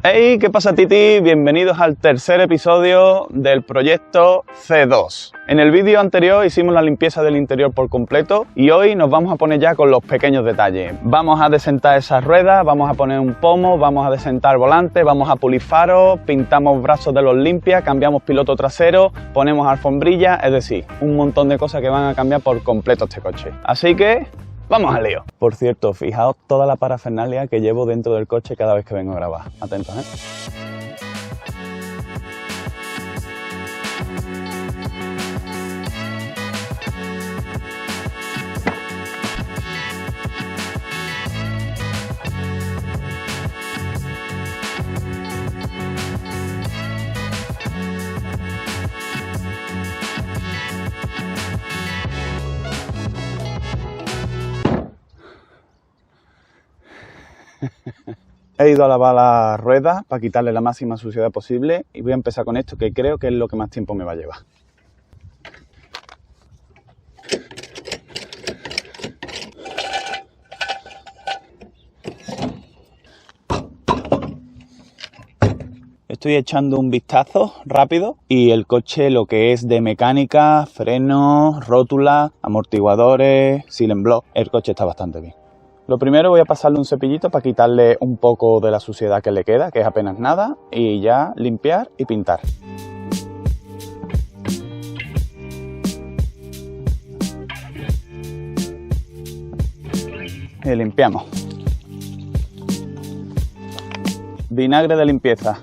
Hey, ¿qué pasa, Titi? Bienvenidos al tercer episodio del proyecto C2. En el vídeo anterior hicimos la limpieza del interior por completo y hoy nos vamos a poner ya con los pequeños detalles. Vamos a desentar esas ruedas, vamos a poner un pomo, vamos a desentar volante, vamos a pulir faros, pintamos brazos de los limpias, cambiamos piloto trasero, ponemos alfombrilla, es decir, un montón de cosas que van a cambiar por completo este coche. Así que ¡vamos al lío! Por cierto, fijaos toda la parafernalia que llevo dentro del coche cada vez que vengo a grabar. Atentos, ¿eh? He ido a lavar las ruedas para quitarle la máxima suciedad posible y voy a empezar con esto, que creo que es lo que más tiempo me va a llevar. Estoy echando un vistazo rápido y el coche, lo que es de mecánica, frenos, rótula, amortiguadores, silent block, el coche está bastante bien. Lo primero voy a pasarle un cepillito para quitarle un poco de la suciedad que le queda, que es apenas nada, y ya limpiar y pintar. Y limpiamos. Vinagre de limpieza.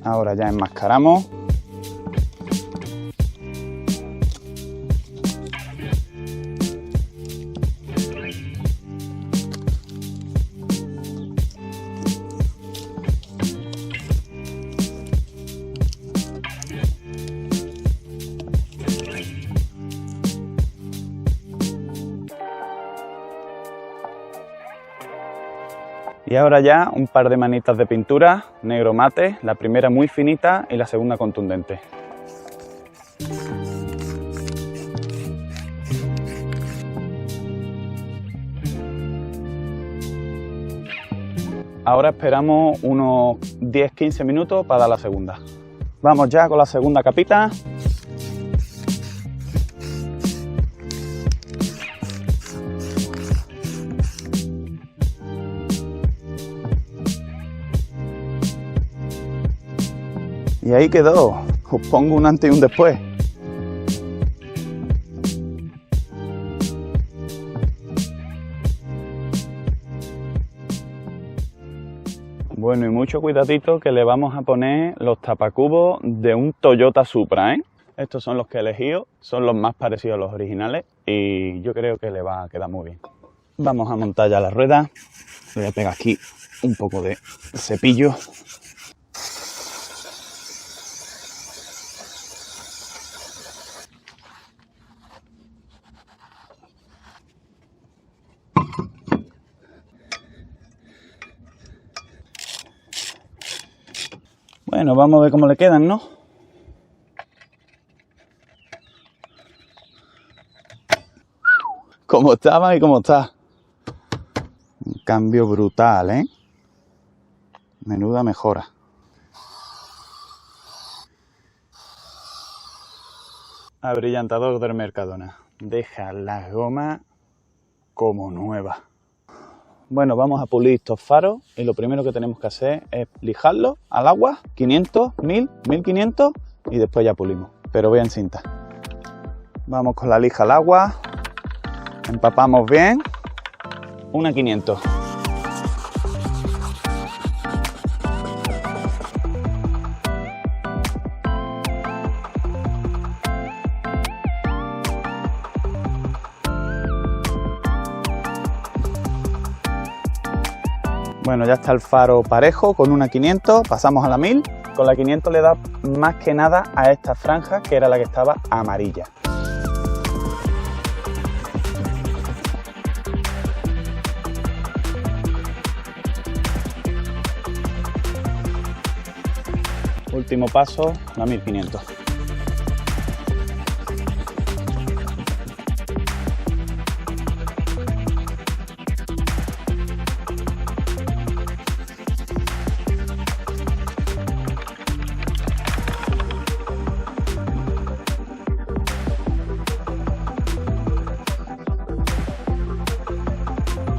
Ahora ya enmascaramos. Y ahora ya un par de manitas de pintura negro mate, la primera muy finita y la segunda contundente. Ahora esperamos unos 10-15 minutos para dar la segunda. Vamos ya con la segunda capita. Y ahí quedó, os pongo un antes y un después. Bueno, y mucho cuidadito que le vamos a poner los tapacubos de un Toyota Supra, ¿eh? Estos son los que he elegido, son los más parecidos a los originales y yo creo que le va a quedar muy bien. Vamos a montar ya la rueda. Voy a pegar aquí un poco de cepillo. Bueno, vamos a ver cómo le quedan, ¿no? Cómo estaba y cómo está. Un cambio brutal, ¿eh? Menuda mejora. Abrillantador del Mercadona. Deja las gomas como nuevas. Bueno, vamos a pulir estos faros y lo primero que tenemos que hacer es lijarlos al agua, 500, 1000, 1500 y después ya pulimos, pero voy en cinta. Vamos con la lija al agua, empapamos bien, una 500. Bueno, ya está el faro parejo con una 500, pasamos a la 1000. Con la 500 le da más que nada a esta franja que era la que estaba amarilla. Último paso, la 1500.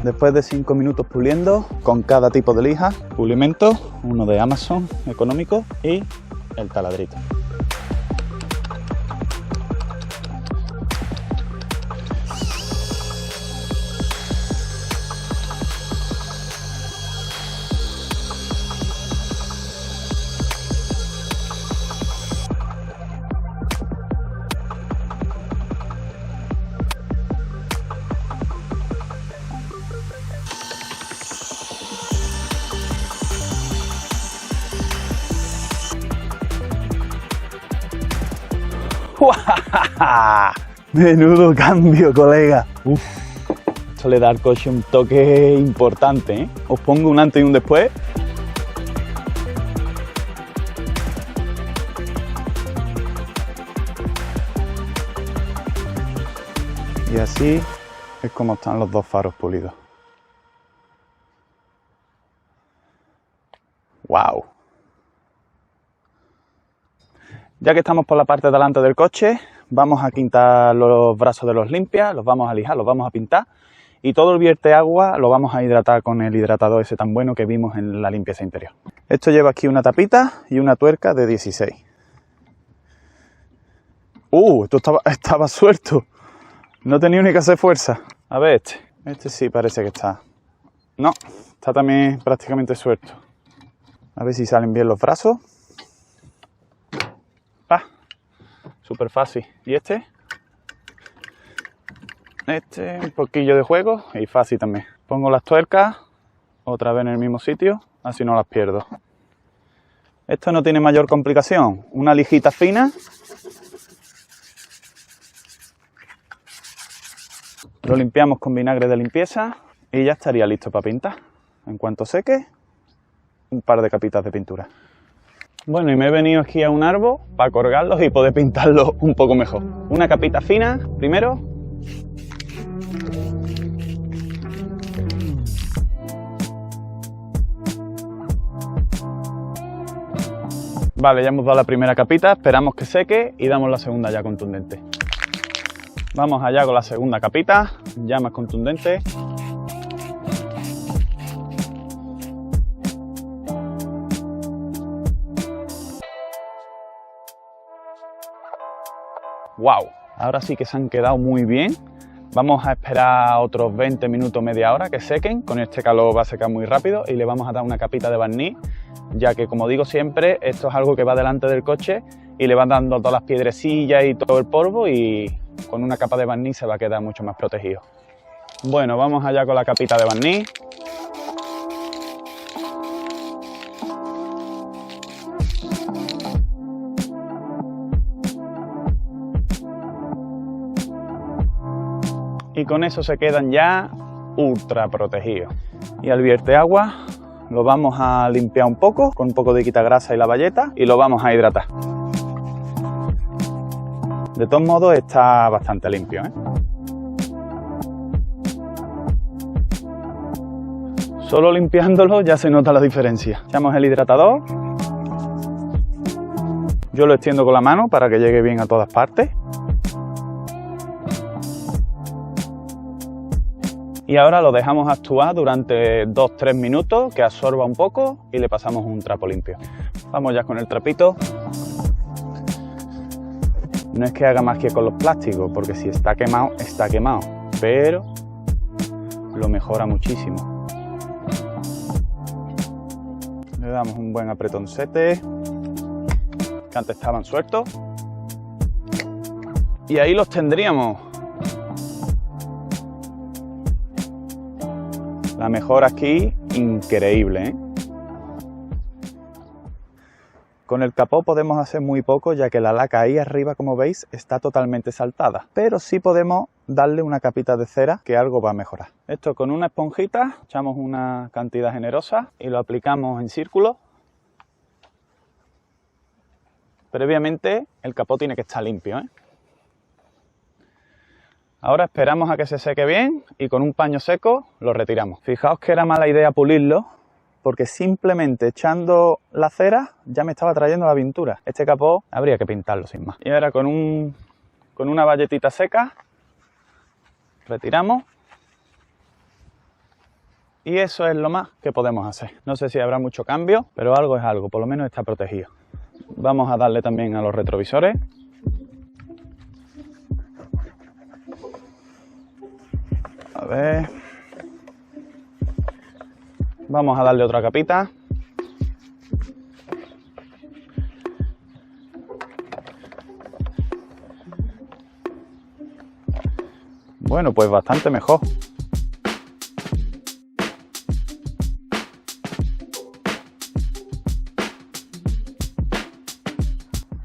Después de 5 minutos puliendo con cada tipo de lija, pulimento, uno de Amazon económico y el taladrito. Menudo cambio, colega. Uf, esto le da al coche un toque importante, ¿eh? Os pongo un antes y un después. Y así es como están los dos faros pulidos. ¡Wow! Ya que estamos por la parte de delante del coche, vamos a quitar los brazos de los limpias, los vamos a lijar, los vamos a pintar y todo el vierteagua lo vamos a hidratar con el hidratador ese tan bueno que vimos en la limpieza interior. Esto lleva aquí una tapita y una tuerca de 16. Esto estaba suelto. No tenía ni que hacer fuerza. A ver este sí parece que está. No, está también prácticamente suelto. A ver si salen bien los brazos. Súper fácil. ¿Y este? Este, un poquillo de juego y fácil también. Pongo las tuercas otra vez en el mismo sitio, así no las pierdo. Esto no tiene mayor complicación. Una lijita fina. Lo limpiamos con vinagre de limpieza y ya estaría listo para pintar. En cuanto seque, un par de capitas de pintura. Bueno, y me he venido aquí a un árbol para colgarlos y poder pintarlos un poco mejor. Una capita fina, primero. Vale, ya hemos dado la primera capita, esperamos que seque y damos la segunda ya contundente. Vamos allá con la segunda capita, ya más contundente. ¡Wow! Ahora sí que se han quedado muy bien. Vamos a esperar otros 20 minutos, media hora que sequen. Con este calor va a secar muy rápido y le vamos a dar una capita de barniz, ya que, como digo siempre, esto es algo que va delante del coche y le van dando todas las piedrecillas y todo el polvo y con una capa de barniz se va a quedar mucho más protegido. Bueno, vamos allá con la capita de barniz. Y con eso se quedan ya ultra protegidos. Y al vierteagua lo vamos a limpiar un poco con un poco de quitagrasa y la bayeta y lo vamos a hidratar. De todos modos está bastante limpio, ¿eh? Solo limpiándolo ya se nota la diferencia. Echamos el hidratador. Yo lo extiendo con la mano para que llegue bien a todas partes. Y ahora lo dejamos actuar durante 2-3 minutos, que absorba un poco y le pasamos un trapo limpio. Vamos ya con el trapito. No es que haga más que con los plásticos, porque si está quemado, pero lo mejora muchísimo. Le damos un buen apretoncete, que antes estaban sueltos. Y ahí los tendríamos. La mejora aquí, increíble, ¿eh? Con el capó podemos hacer muy poco, ya que la laca ahí arriba, como veis, está totalmente saltada. Pero sí podemos darle una capita de cera, que algo va a mejorar. Esto con una esponjita, echamos una cantidad generosa y lo aplicamos en círculo. Previamente el capó tiene que estar limpio, ¿eh? Ahora esperamos a que se seque bien y con un paño seco lo retiramos. Fijaos que era mala idea pulirlo, porque simplemente echando la cera ya me estaba trayendo la pintura. Este capó habría que pintarlo sin más. Y ahora con una bayetita seca retiramos Y eso es lo más que podemos hacer. No sé si habrá mucho cambio, pero algo es algo, por lo menos está protegido. Vamos a darle también a los retrovisores. A ver. Vamos a darle otra capita. Bueno, pues bastante mejor.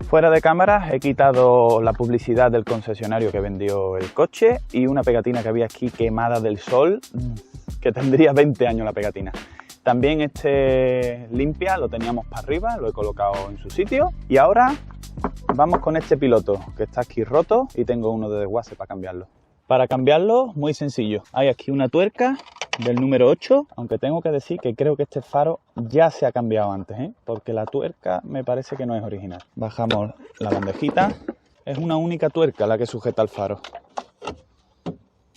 Fuera de cámara he quitado la publicidad del concesionario que vendió el coche y una pegatina que había aquí quemada del sol, que tendría 20 años la pegatina. También este limpia lo teníamos para arriba, lo he colocado en su sitio. Y ahora vamos con este piloto que está aquí roto y tengo uno de desguace para cambiarlo. Para cambiarlo, muy sencillo. Hay aquí una tuerca del número 8, aunque tengo que decir que creo que este faro ya se ha cambiado antes, porque la tuerca me parece que no es original. Bajamos la bandejita. Es una única tuerca la que sujeta el faro.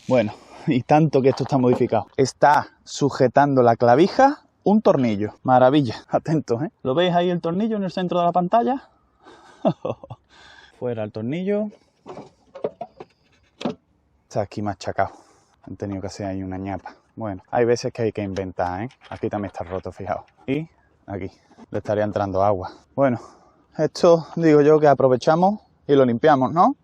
Bueno, y tanto que esto está modificado. Está sujetando la clavija un tornillo. Maravilla. Atentos, ¿Lo veis ahí el tornillo en el centro de la pantalla? Fuera el tornillo. Está aquí machacado. Han tenido que hacer ahí una ñapa. Bueno, hay veces que hay que inventar, Aquí también está roto, fijaos. Y aquí le estaría entrando agua. Bueno, esto digo yo que aprovechamos y lo limpiamos, ¿no?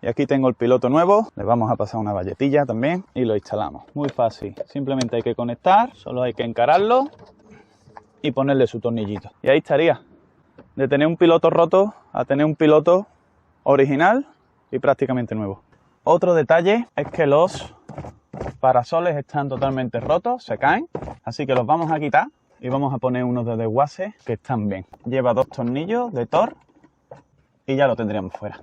Y aquí tengo el piloto nuevo, le vamos a pasar una valletilla también y lo instalamos. Muy fácil, simplemente hay que conectar, solo hay que encararlo y ponerle su tornillito. Y ahí estaría, de tener un piloto roto a tener un piloto original y prácticamente nuevo. Otro detalle es que los parasoles están totalmente rotos, se caen, así que los vamos a quitar y vamos a poner unos de desguace que están bien. Lleva 2 tornillos de Thor y ya lo tendríamos fuera.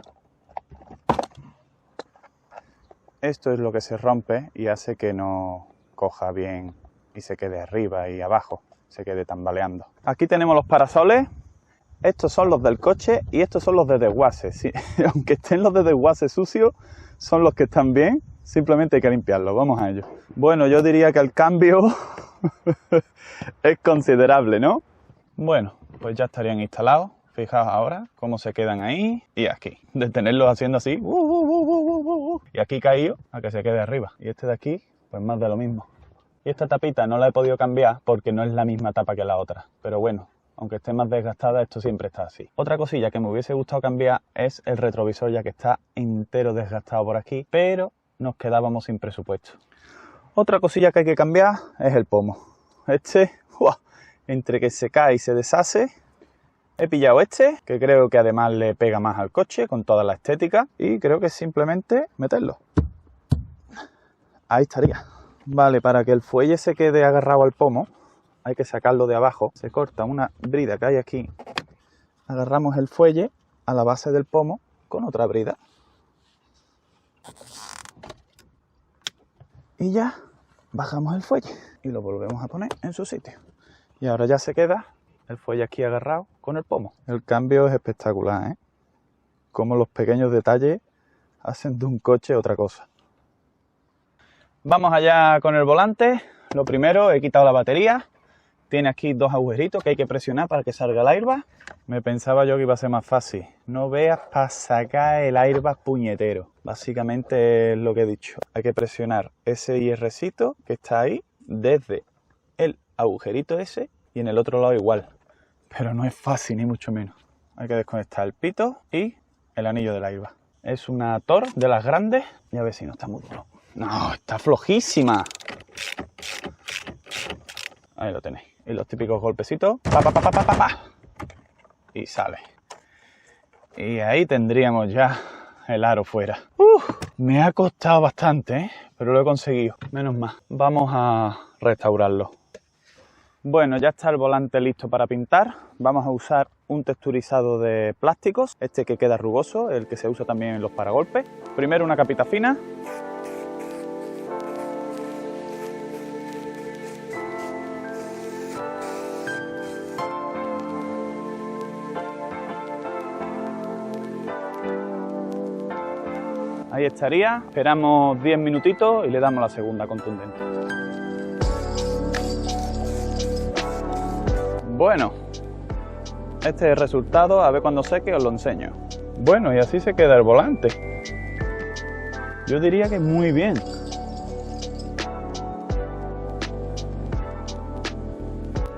Esto es lo que se rompe y hace que no coja bien y se quede arriba y abajo, se quede tambaleando. Aquí tenemos los parasoles, estos son los del coche y estos son los de desguace. Sí, aunque estén los de desguace sucios, son los que están bien, simplemente hay que limpiarlos, vamos a ello. Bueno, yo diría que el cambio es considerable, ¿no? Bueno, pues ya estarían instalados. Fijaos ahora cómo se quedan ahí y aquí. De tenerlos haciendo así. Y aquí caído a que se quede arriba. Y este de aquí, pues más de lo mismo. Y esta tapita no la he podido cambiar porque no es la misma tapa que la otra. Pero bueno, aunque esté más desgastada, esto siempre está así. Otra cosilla que me hubiese gustado cambiar es el retrovisor, ya que está entero desgastado por aquí. Pero nos quedábamos sin presupuesto. Otra cosilla que hay que cambiar es el pomo. Este, entre que se cae y se deshace. He pillado este, que creo que además le pega más al coche con toda la estética y creo que es simplemente meterlo. Ahí estaría. Vale, para que el fuelle se quede agarrado al pomo, hay que sacarlo de abajo. Se corta una brida que hay aquí. Agarramos el fuelle a la base del pomo con otra brida. Y ya bajamos el fuelle y lo volvemos a poner en su sitio. Y ahora ya se queda el fuelle aquí agarrado con el pomo. El cambio es espectacular, Como los pequeños detalles hacen de un coche otra cosa. Vamos allá con el volante. Lo primero, he quitado la batería. Tiene aquí 2 agujeritos que hay que presionar para que salga el airbag. Me pensaba yo que iba a ser más fácil. No veas para sacar el airbag puñetero. Básicamente es lo que he dicho. Hay que presionar ese hierrecito que está ahí desde el agujerito ese y en el otro lado igual. Pero no es fácil, ni mucho menos. Hay que desconectar el pito y el anillo del airbag. Es una Thor de las grandes. Y a ver si no está muy duro. No, está flojísima. Ahí lo tenéis. Y los típicos golpecitos. Pa, pa, pa, pa, pa, pa, pa. Y sale. Y ahí tendríamos ya el aro fuera. Me ha costado bastante, pero lo he conseguido. Menos mal. Vamos a restaurarlo. Bueno, ya está el volante listo para pintar. Vamos a usar un texturizado de plásticos, este que queda rugoso, el que se usa también en los paragolpes. Primero una capita fina. Ahí estaría, esperamos 10 minutitos y le damos la segunda contundente. Bueno, este es el resultado, a ver cuando seque os lo enseño. Bueno, y así se queda el volante. Yo diría que muy bien.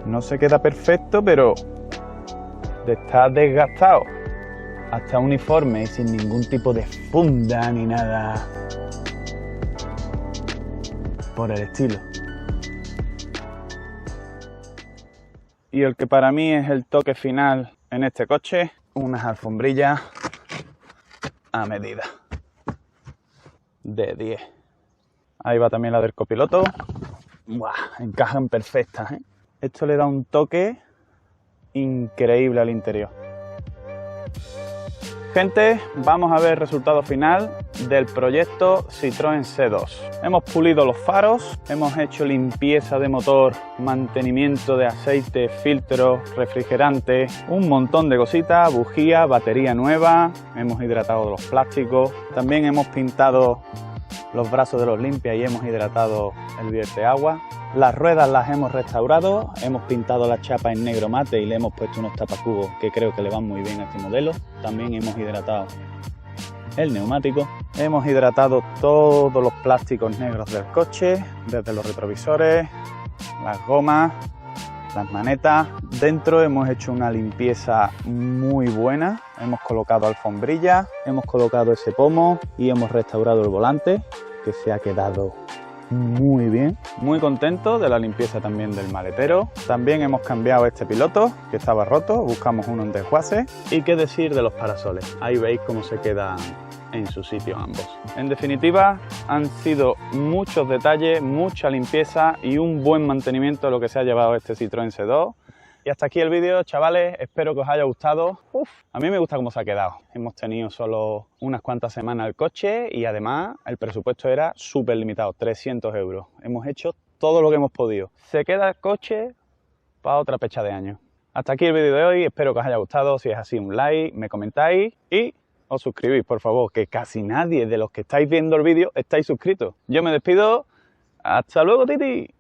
No se queda perfecto, pero está desgastado. Hasta uniforme y sin ningún tipo de funda ni nada por el estilo. Y el que para mí es el toque final en este coche, unas alfombrillas a medida de 10. Ahí va también la del copiloto. ¡Buah! Encajan perfectas, ¿eh? Esto le da un toque increíble al interior. Gente, vamos a ver el resultado final del proyecto Citroën C2. Hemos pulido los faros, hemos hecho limpieza de motor, mantenimiento de aceite, filtros, refrigerantes, un montón de cositas, bujía, batería nueva, hemos hidratado los plásticos, también hemos pintado los brazos de los limpias y hemos hidratado el vierteagua. Las ruedas las hemos restaurado, hemos pintado la chapa en negro mate y le hemos puesto unos tapacubos que creo que le van muy bien a este modelo. También hemos hidratado el neumático. Hemos hidratado todos los plásticos negros del coche, desde los retrovisores, las gomas, las manetas. Dentro hemos hecho una limpieza muy buena. Hemos colocado alfombrillas, hemos colocado ese pomo y hemos restaurado el volante, que se ha quedado muy bien. Muy contento de la limpieza también del maletero. También hemos cambiado este piloto que estaba roto, buscamos uno en desguace. Y qué decir de los parasoles, ahí veis cómo se quedan en su sitio ambos. En definitiva, han sido muchos detalles, mucha limpieza y un buen mantenimiento de lo que se ha llevado este Citroën C2. Y hasta aquí el vídeo, chavales, espero que os haya gustado. A mí me gusta cómo se ha quedado. Hemos tenido solo unas cuantas semanas el coche y además el presupuesto era súper limitado, 300 euros. Hemos hecho todo lo que hemos podido. Se queda el coche para otra fecha de año. Hasta aquí el vídeo de hoy, espero que os haya gustado. Si es así, un like, me comentáis y os suscribís, por favor, que casi nadie de los que estáis viendo el vídeo estáis suscritos. Yo me despido. ¡Hasta luego, Titi!